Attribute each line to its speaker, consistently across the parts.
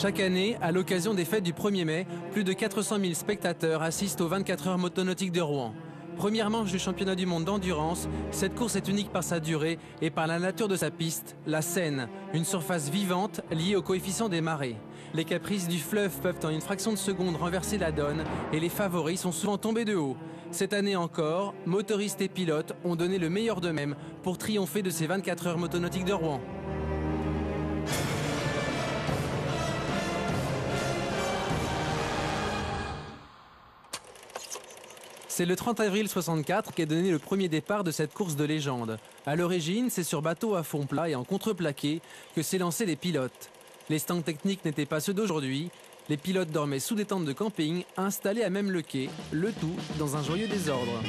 Speaker 1: Chaque année, à l'occasion des fêtes du 1er mai, plus de 400 000 spectateurs assistent aux 24 heures motonautiques de Rouen. Première manche du championnat du monde d'endurance, cette course est unique par sa durée et par la nature de sa piste, la Seine, une surface vivante liée au coefficient des marées. Les caprices du fleuve peuvent en une fraction de seconde renverser la donne et les favoris sont souvent tombés de haut. Cette année encore, motoristes et pilotes ont donné le meilleur d'eux-mêmes pour triompher de ces 24 heures motonautiques de Rouen. C'est le 30 avril 64 qu'est donné le premier départ de cette course de légende. À l'origine, c'est sur bateau à fond plat et en contreplaqué que s'est lancé les pilotes. Les stands techniques n'étaient pas ceux d'aujourd'hui. Les pilotes dormaient sous des tentes de camping installées à même le quai, le tout dans un joyeux désordre.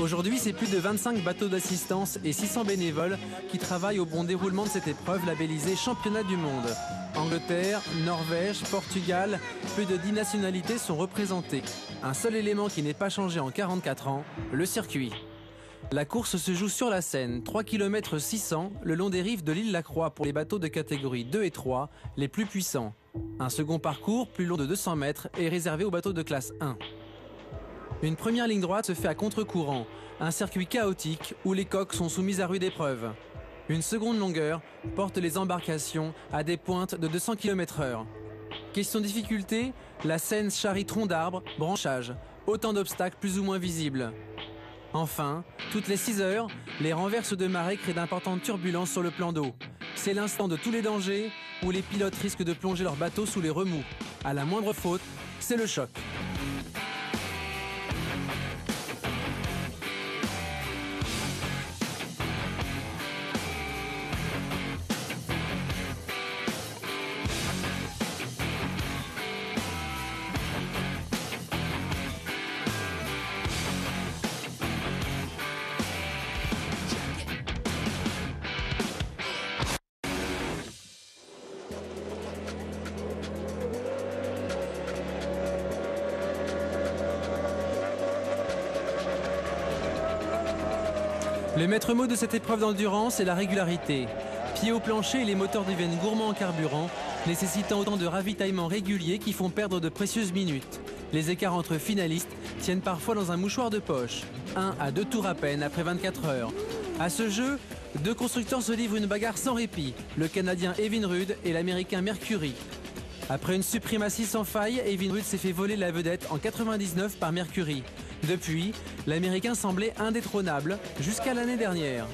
Speaker 1: Aujourd'hui, c'est plus de 25 bateaux d'assistance et 600 bénévoles qui travaillent au bon déroulement de cette épreuve labellisée Championnat du monde. Angleterre, Norvège, Portugal, plus de 10 nationalités sont représentées. Un seul élément qui n'est pas changé en 44 ans, le circuit. La course se joue sur la Seine, 3 km 600 le long des rives de l'île Lacroix pour les bateaux de catégorie 2 et 3, les plus puissants. Un second parcours, plus long de 200 mètres, est réservé aux bateaux de classe 1. Une première ligne droite se fait à contre-courant, un circuit chaotique où les coques sont soumises à rude épreuve. Une seconde longueur porte les embarcations à des pointes de 200 km/h. Question difficulté, la Seine charrie troncs d'arbres, branchages, autant d'obstacles plus ou moins visibles. Enfin, toutes les 6 heures, les renverses de marée créent d'importantes turbulences sur le plan d'eau. C'est l'instant de tous les dangers où les pilotes risquent de plonger leur bateau sous les remous. À la moindre faute, c'est le choc. Le maître mot de cette épreuve d'endurance est la régularité. Pieds au plancher et les moteurs deviennent gourmands en carburant, nécessitant autant de ravitaillements réguliers qui font perdre de précieuses minutes. Les écarts entre finalistes tiennent parfois dans un mouchoir de poche. 1 à 2 tours à peine après 24 heures. À ce jeu, 2 constructeurs se livrent une bagarre sans répit, le Canadien Evinrude et l'Américain Mercury. Après une suprématie sans faille, Evinrude s'est fait voler la vedette en 99 par Mercury. Depuis, l'Américain semblait indétrônable jusqu'à l'année dernière.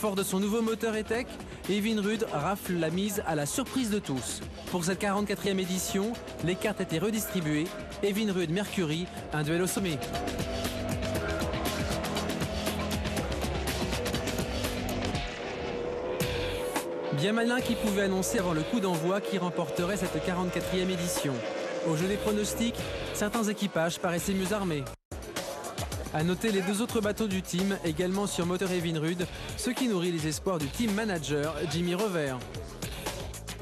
Speaker 1: Fort de son nouveau moteur E-Tech, Evinrude rafle la mise à la surprise de tous. Pour cette 44e édition, les cartes étaient redistribuées. Evinrude-Mercury, un duel au sommet. Bien malin qui pouvait annoncer avant le coup d'envoi qui remporterait cette 44e édition. Au jeu des pronostics, certains équipages paraissaient mieux armés. A noter les 2 autres bateaux du team, également sur moteur Evinrude, ce qui nourrit les espoirs du team manager Jimmy Rover.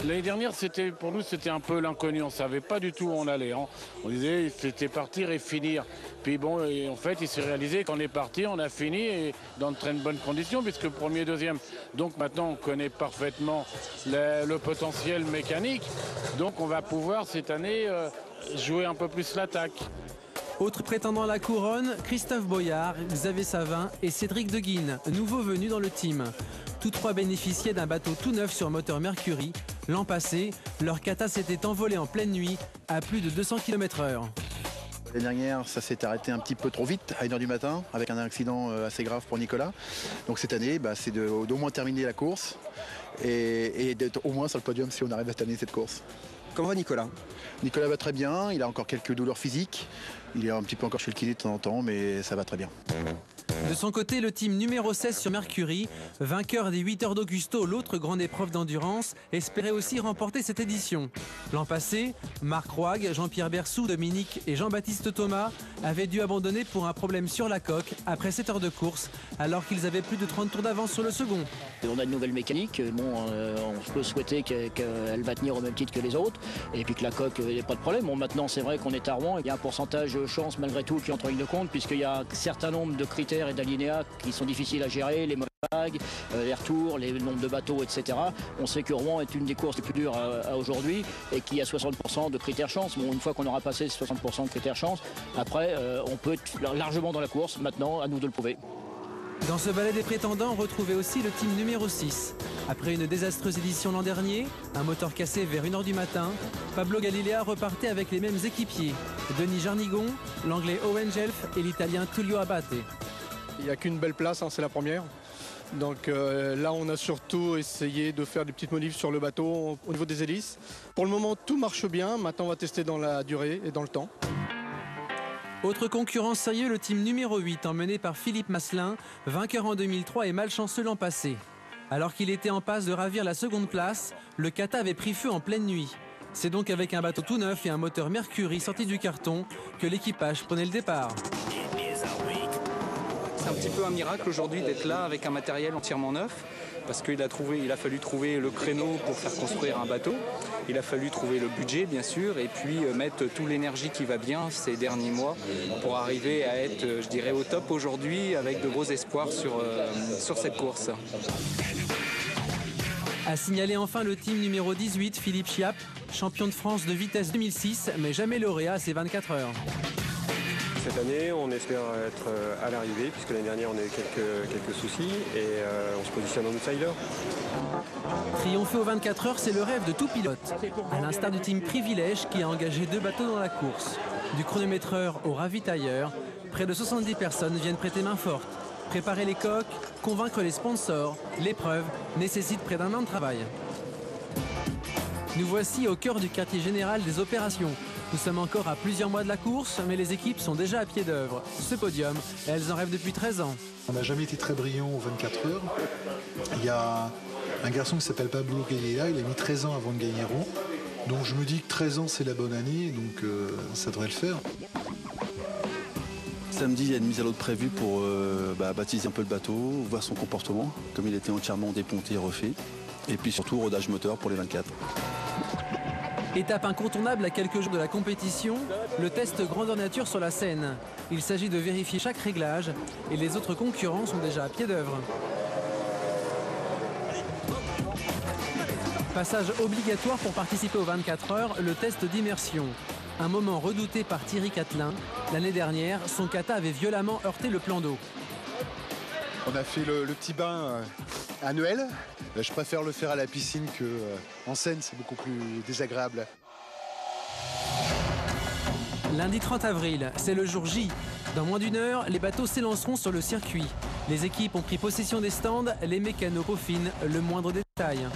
Speaker 2: L'année dernière, pour nous, c'était un peu l'inconnu. On ne savait pas du tout où on allait. Hein. On disait c'était partir et finir. Puis bon, et en fait, il s'est réalisé qu'on est parti, on a fini et dans de très bonnes conditions, puisque premier, deuxième. Donc maintenant, on connaît parfaitement le potentiel mécanique. Donc on va pouvoir cette année jouer un peu plus l'attaque.
Speaker 1: Autres prétendants à la couronne, Christophe Boyard, Xavier Savin et Cédric Deguine, nouveaux venus dans le team. Tous 3 bénéficiaient d'un bateau tout neuf sur moteur Mercury. L'an passé, leur Kata s'était envolé en pleine nuit à plus de 200 km/h.
Speaker 3: L'année dernière, ça s'est arrêté un petit peu trop vite, à 1 h du matin, avec un accident assez grave pour Nicolas. Donc cette année, c'est d'au moins terminer la course et d'être au moins sur le podium si on arrive à terminer cette course.
Speaker 4: Comment va Nicolas?
Speaker 3: Nicolas va très bien, il a encore quelques douleurs physiques. Il est un petit peu encore chez le kiné de temps en temps, mais ça va très bien.
Speaker 1: De son côté, le team numéro 16 sur Mercury, vainqueur des 8 heures d'Augusto, l'autre grande épreuve d'endurance, espérait aussi remporter cette édition. L'an passé, Marc Rouag, Jean-Pierre Bersou, Dominique et Jean-Baptiste Thomas avaient dû abandonner pour un problème sur la coque après 7 heures de course, alors qu'ils avaient plus de 30 tours d'avance sur le second.
Speaker 4: On a une nouvelle mécanique, on peut souhaiter qu'elle va tenir au même titre que les autres, et puis que la coque, il n'y a pas de problème. Bon, maintenant, c'est vrai qu'on est à Rouen, il y a un pourcentage de chance malgré tout qui entre en ligne de compte, puisqu'il y a un certain nombre de critères et d'alinéas qui sont difficiles à gérer, les vagues, les retours, les nombres de bateaux, etc. On sait que Rouen est une des courses les plus dures à aujourd'hui et qu'il y a 60% de critères chance. Bon, une fois qu'on aura passé ces 60% de critères chance, après, on peut être largement dans la course. Maintenant, à nous de le prouver.
Speaker 1: Dans ce ballet des prétendants, on retrouvait aussi le team numéro 6. Après une désastreuse édition l'an dernier, un moteur cassé vers 1 h du matin, Pablo Galilea repartait avec les mêmes équipiers. Denis Jarnigon, l'anglais Owen Gelf et l'italien Tullio Abate.
Speaker 5: Il n'y a qu'une belle place, c'est la première. Donc là, on a surtout essayé de faire des petites modifs sur le bateau au niveau des hélices. Pour le moment, tout marche bien. Maintenant, on va tester dans la durée et dans le temps.
Speaker 1: Autre concurrent sérieux, le team numéro 8, emmené par Philippe Masselin, vainqueur en 2003 et malchanceux l'an passé. Alors qu'il était en passe de ravir la seconde place, le kata avait pris feu en pleine nuit. C'est donc avec un bateau tout neuf et un moteur Mercury sorti du carton que l'équipage prenait le départ.
Speaker 6: C'est un petit peu un miracle aujourd'hui d'être là avec un matériel entièrement neuf, parce qu'il a fallu trouver le créneau pour faire construire un bateau. Il a fallu trouver le budget, bien sûr, et puis mettre toute l'énergie qui va bien ces derniers mois pour arriver à être, je dirais, au top aujourd'hui avec de gros espoirs sur cette course.
Speaker 1: A signaler enfin le team numéro 18, Philippe Chiappe, champion de France de vitesse 2006, mais jamais lauréat à ses 24 heures.
Speaker 7: Cette année, on espère être à l'arrivée, puisque l'année dernière, on a eu quelques soucis et on se positionne en outsider.
Speaker 1: Triompher aux 24 heures, c'est le rêve de tout pilote. À l'instar du team Privilège qui a engagé 2 bateaux dans la course. Du chronométreur au ravitailleur, près de 70 personnes viennent prêter main forte. Préparer les coques, convaincre les sponsors, l'épreuve nécessite près d'1 an de travail. Nous voici au cœur du quartier général des opérations. Nous sommes encore à plusieurs mois de la course, mais les équipes sont déjà à pied d'œuvre. Ce podium, elles en rêvent depuis 13 ans.
Speaker 8: On n'a jamais été très brillant aux 24 heures. Il y a un garçon qui s'appelle Pablo Galilea, il a mis 13 ans avant de gagner Rouen. Donc je me dis que 13 ans c'est la bonne année, donc ça devrait le faire.
Speaker 3: Samedi, il y a une mise à l'eau prévue pour baptiser un peu le bateau, voir son comportement, comme il était entièrement déponté et refait. Et puis surtout, rodage moteur pour les 24.
Speaker 1: Étape incontournable à quelques jours de la compétition, le test grandeur nature sur la Seine. Il s'agit de vérifier chaque réglage et les autres concurrents sont déjà à pied d'œuvre. Passage obligatoire pour participer aux 24 heures, le test d'immersion. Un moment redouté par Thierry Catelin. L'année dernière, son kata avait violemment heurté le plan d'eau.
Speaker 9: On a fait le petit bain à Noël. Je préfère le faire à la piscine qu'en Seine, c'est beaucoup plus désagréable.
Speaker 1: Lundi 30 avril, c'est le jour J. Dans moins d'1 heure, les bateaux s'élanceront sur le circuit. Les équipes ont pris possession des stands, les mécanos peaufinent le moindre détail. «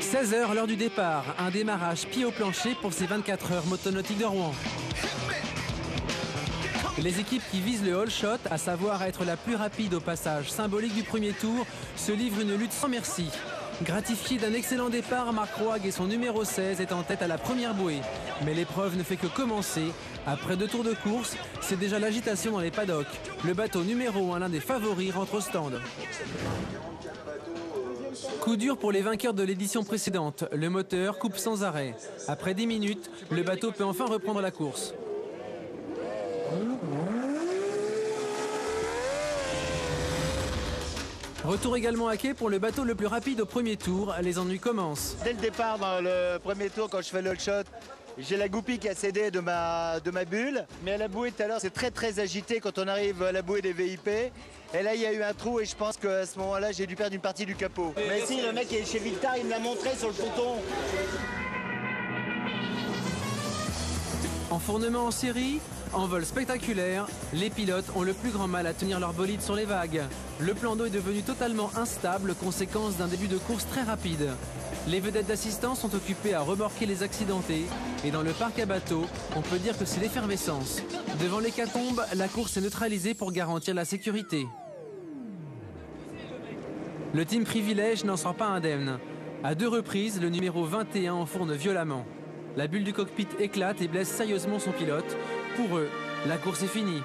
Speaker 1: 16h, l'heure du départ. Un démarrage pied au plancher pour ces 24 heures motonautiques de Rouen. Les équipes qui visent le all shot, à savoir être la plus rapide au passage symbolique du premier tour, se livrent une lutte sans merci. Gratifié d'un excellent départ, Marc Rouag et son numéro 16 est en tête à la première bouée. Mais l'épreuve ne fait que commencer. Après 2 tours de course, c'est déjà l'agitation dans les paddocks. Le bateau numéro 1, l'un des favoris, rentre au stand. Coup dur pour les vainqueurs de l'édition précédente. Le moteur coupe sans arrêt. Après 10 minutes, le bateau peut enfin reprendre la course. Retour également à quai pour le bateau le plus rapide au premier tour. Les ennuis commencent.
Speaker 10: Dès le départ, dans le premier tour, quand je fais le shot, j'ai la goupille qui a cédé de ma bulle. Mais à la bouée tout à l'heure, c'est très agité quand on arrive à la bouée des VIP. Et là, il y a eu un trou et je pense qu'à ce moment-là, j'ai dû perdre une partie du capot. Mais si, le mec qui est chez Viltar, il me l'a montré sur le ponton.
Speaker 1: Enfournement en série, En vol spectaculaire, les pilotes ont le plus grand mal à tenir leur bolide sur les vagues. Le plan d'eau est devenu totalement instable, conséquence d'un début de course très rapide. Les vedettes d'assistance sont occupées à remorquer les accidentés. Et dans le parc à bateaux, on peut dire que c'est l'effervescence. Devant l'hécatombe, la course est neutralisée pour garantir la sécurité. Le team Privilège n'en sort pas indemne. À 2 reprises, le numéro 21 enfourne violemment. La bulle du cockpit éclate et blesse sérieusement son pilote. Pour eux, la course est finie.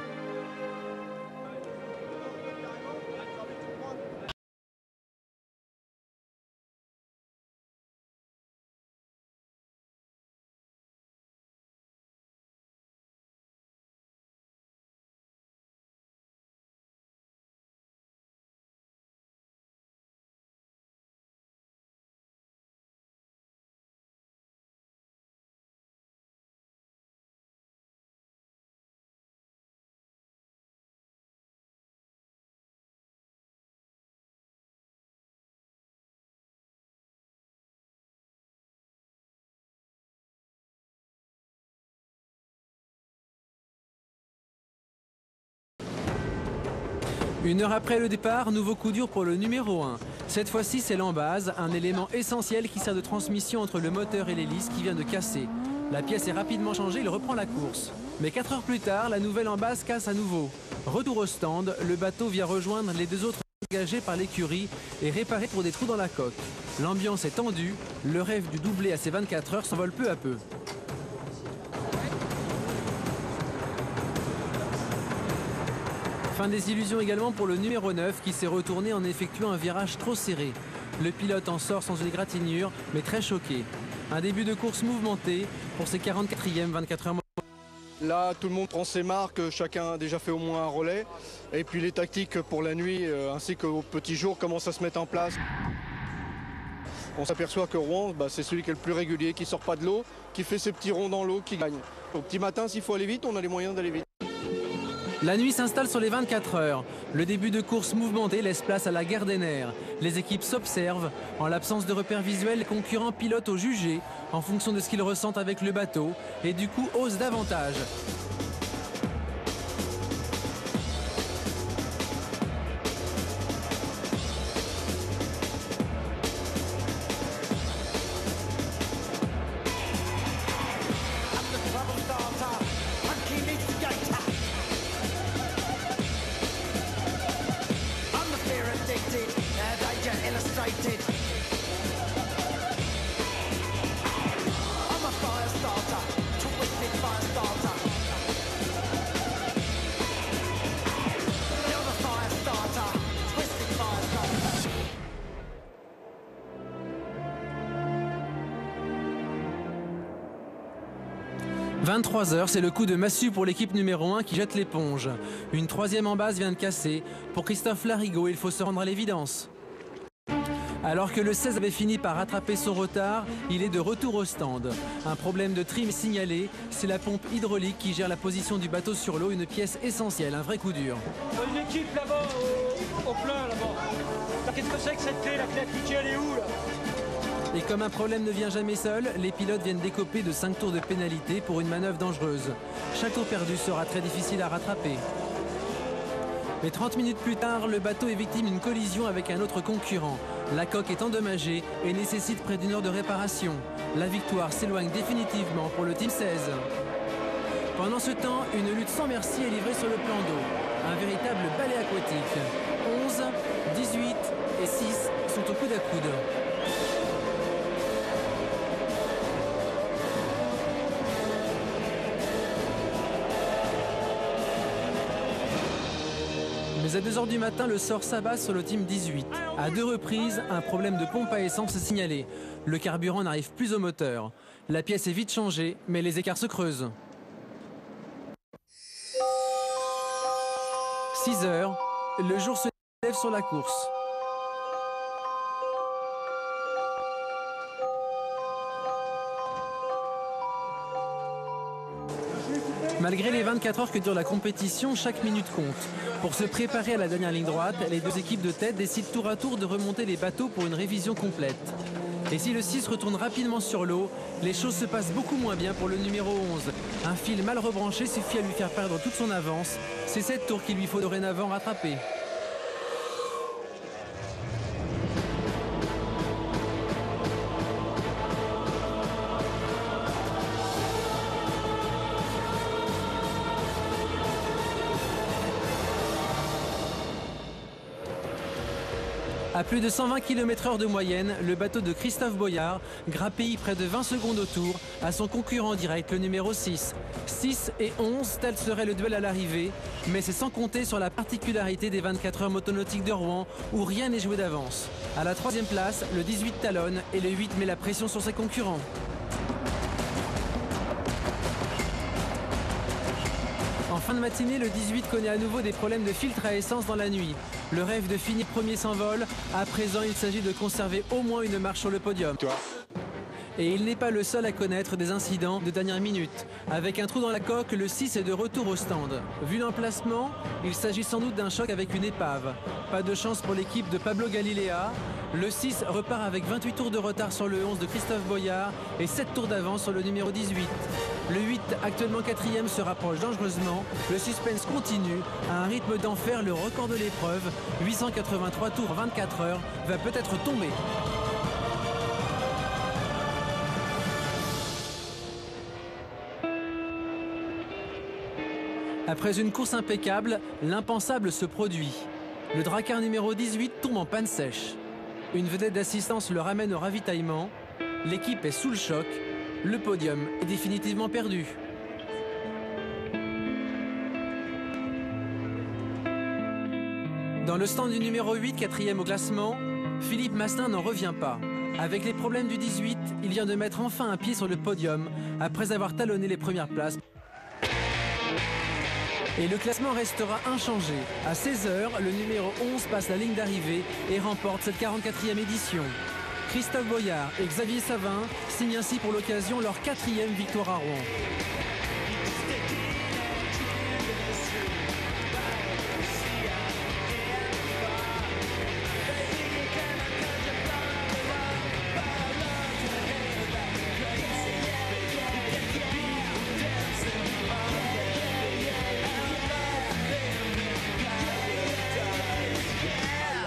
Speaker 1: Une heure après le départ, nouveau coup dur pour le numéro 1. Cette fois-ci, c'est l'embase, un élément essentiel qui sert de transmission entre le moteur et l'hélice qui vient de casser. La pièce est rapidement changée, il reprend la course. Mais 4 heures plus tard, la nouvelle embase casse à nouveau. Retour au stand, le bateau vient rejoindre les 2 autres engagés par l'écurie et réparés pour des trous dans la coque. L'ambiance est tendue, le rêve du doublé à ces 24 heures s'envole peu à peu. Fin des illusions également pour le numéro 9 qui s'est retourné en effectuant un virage trop serré. Le pilote en sort sans une égratignure, mais très choqué. Un début de course mouvementé pour ses 44e 24 heures.
Speaker 5: Là, tout le monde prend ses marques, chacun a déjà fait au moins un relais. Et puis les tactiques pour la nuit ainsi qu'au petit jour commencent à se mettre en place. On s'aperçoit que Rouen, c'est celui qui est le plus régulier, qui ne sort pas de l'eau, qui fait ses petits ronds dans l'eau, qui gagne. Au petit matin, s'il faut aller vite, on a les moyens d'aller vite.
Speaker 1: La nuit s'installe sur les 24 heures. Le début de course mouvementée laisse place à la guerre des nerfs. Les équipes s'observent. En l'absence de repères visuels, les concurrents pilotent au jugé en fonction de ce qu'ils ressentent avec le bateau et du coup osent davantage. « 23h, c'est le coup de massue pour l'équipe numéro 1 qui jette l'éponge. Une 3e embase vient de casser. Pour Christophe Larigot, il faut se rendre à l'évidence. Alors que le 16 avait fini par rattraper son retard, il est de retour au stand. Un problème de trim signalé, c'est la pompe hydraulique qui gère la position du bateau sur l'eau, une pièce essentielle, un vrai coup dur.
Speaker 11: Une équipe là-bas, au plein là-bas. Qu'est-ce que c'est que cette clé? La clé appliquée, elle est où là?
Speaker 1: Et comme un problème ne vient jamais seul, les pilotes viennent d'écoper de 5 tours de pénalité pour une manœuvre dangereuse. Chaque tour perdu sera très difficile à rattraper. Mais 30 minutes plus tard, le bateau est victime d'une collision avec un autre concurrent. La coque est endommagée et nécessite près d'1 heure de réparation. La victoire s'éloigne définitivement pour le Team 16. Pendant ce temps, une lutte sans merci est livrée sur le plan d'eau. Un véritable ballet aquatique. 11, 18 et 6 sont au coude à coude. Mais à 2 h du matin, le sort s'abat sur le team 18. À 2 reprises, un problème de pompe à essence est signalé. Le carburant n'arrive plus au moteur. La pièce est vite changée, mais les écarts se creusent. 6 h, le jour se lève sur la course. Malgré les 24 heures que dure la compétition, chaque minute compte. Pour se préparer à la dernière ligne droite, les 2 équipes de tête décident tour à tour de remonter les bateaux pour une révision complète. Et si le 6 retourne rapidement sur l'eau, les choses se passent beaucoup moins bien pour le numéro 11. Un fil mal rebranché suffit à lui faire perdre toute son avance. C'est cette tour qu'il lui faut dorénavant rattraper. À plus de 120 km/h de moyenne, le bateau de Christophe Boyard grappille près de 20 secondes au tour à son concurrent direct, le numéro 6. 6 et 11, tel serait le duel à l'arrivée, mais c'est sans compter sur la particularité des 24 heures motonautiques de Rouen, où rien n'est joué d'avance. À la 3e place, le 18 talonne et le 8 met la pression sur ses concurrents. En fin de matinée, le 18 connaît à nouveau des problèmes de filtre à essence dans la nuit. Le rêve de finir premier s'envole. À présent, il s'agit de conserver au moins une marche sur le podium. Et il n'est pas le seul à connaître des incidents de dernière minute. Avec un trou dans la coque, le 6 est de retour au stand. Vu l'emplacement, il s'agit sans doute d'un choc avec une épave. Pas de chance pour l'équipe de Pablo Galilea. Le 6 repart avec 28 tours de retard sur le 11 de Christophe Boyard et 7 tours d'avance sur le numéro 18. Le 8, actuellement 4e, se rapproche dangereusement. Le suspense continue. À un rythme d'enfer, le record de l'épreuve, 883 tours 24 heures, va peut-être tomber. Après une course impeccable, l'impensable se produit. Le dracard numéro 18 tombe en panne sèche. Une vedette d'assistance le ramène au ravitaillement. L'équipe est sous le choc. Le podium est définitivement perdu. Dans le stand du numéro 8, 4e au classement, Philippe Masselin n'en revient pas. Avec les problèmes du 18, il vient de mettre enfin un pied sur le podium après avoir talonné les premières places. Et le classement restera inchangé. À 16h, le numéro 11 passe la ligne d'arrivée et remporte cette 44e édition. Christophe Boyard et Xavier Savin signent ainsi pour l'occasion leur 4e victoire à Rouen.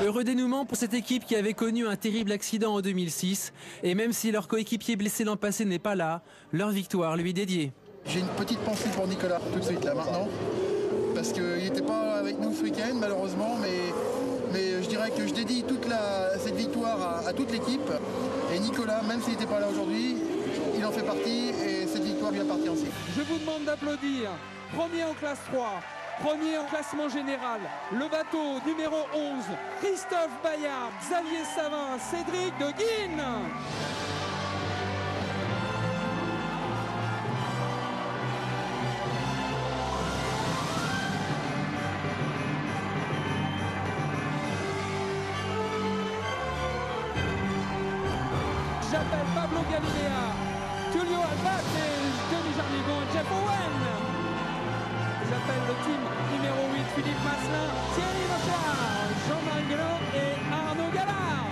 Speaker 1: Heureux dénouement pour cette équipe qui avait connu un terrible accident en 2006. Et même si leur coéquipier blessé l'an passé n'est pas là, leur victoire lui est dédiée.
Speaker 3: J'ai une petite pensée pour Nicolas tout de suite là maintenant. Parce qu'il n'était pas avec nous ce week-end malheureusement. Mais je dirais que je dédie cette victoire à toute l'équipe. Et Nicolas, même s'il n'était pas là aujourd'hui, il en fait partie et cette victoire lui appartient aussi.
Speaker 12: Je vous demande d'applaudir. Premier en classe 3. Premier en classement général, le bateau numéro 11, Christophe Boyard, Xavier Savin, Cédric de Guine. J'appelle Pablo Galilea, Tulio Albat et Denis Jarnigon et Jeff Owen. J'appelle le team numéro 8, Philippe Masselin, Thierry Rochard, Jean-Marie Guélan et Arnaud Gallard.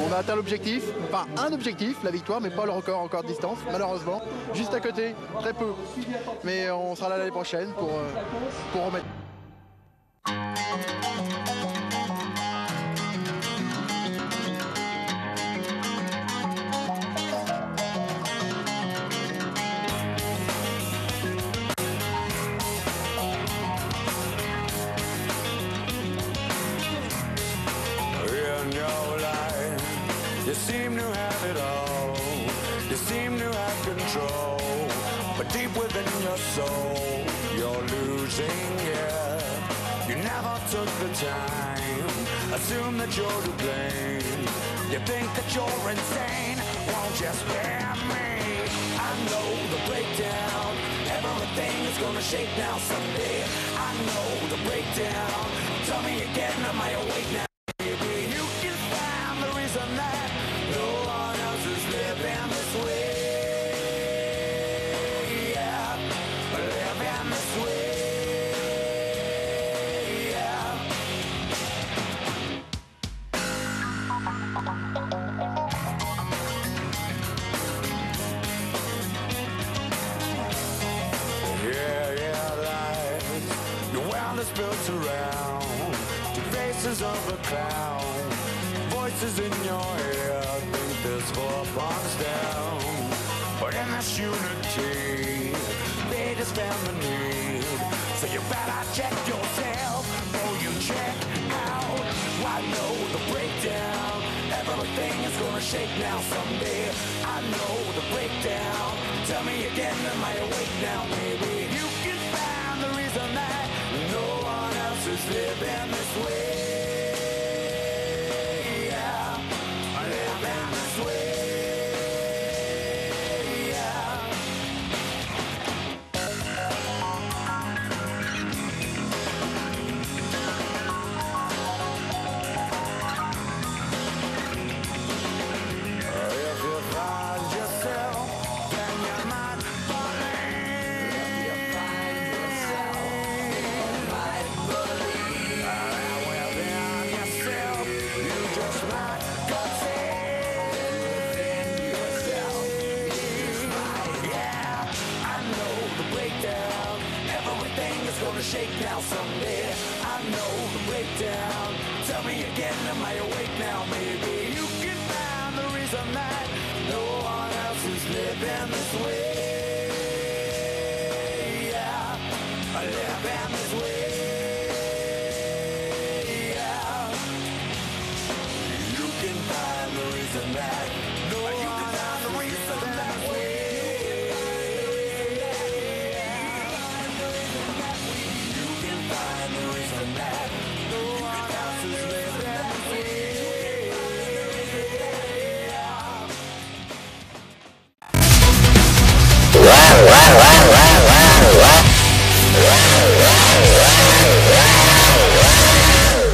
Speaker 3: On a atteint l'objectif, enfin un objectif, la victoire, mais pas le record encore de distance, malheureusement. Juste à côté, très peu. Mais on sera là l'année prochaine pour remettre.
Speaker 13: You seem to have it all, you seem to have control, but deep within your soul, you're losing it. You never took the time, assume that you're to blame. You think that you're insane, won't you spare me? I know the breakdown, everything is gonna shake down someday. I know the breakdown, tell me again, am I awake now? Maybe you can find the reason that no one else is living this way. Yeah, living this way. built around the faces of a clown. Voices in your head think there's 4 blocks down. But in this unity, they just stand the need. So you better check yourself before you check out. I know the breakdown. Everything is gonna shake now someday. I know the breakdown. Tell me again, am I awake now? Maybe you can find the reason that no one else is living this way. Yeah, living this way. Shake now someday. I know the breakdown. Tell me again, am I awake now? Maybe you can find the reason that no one else is living this way.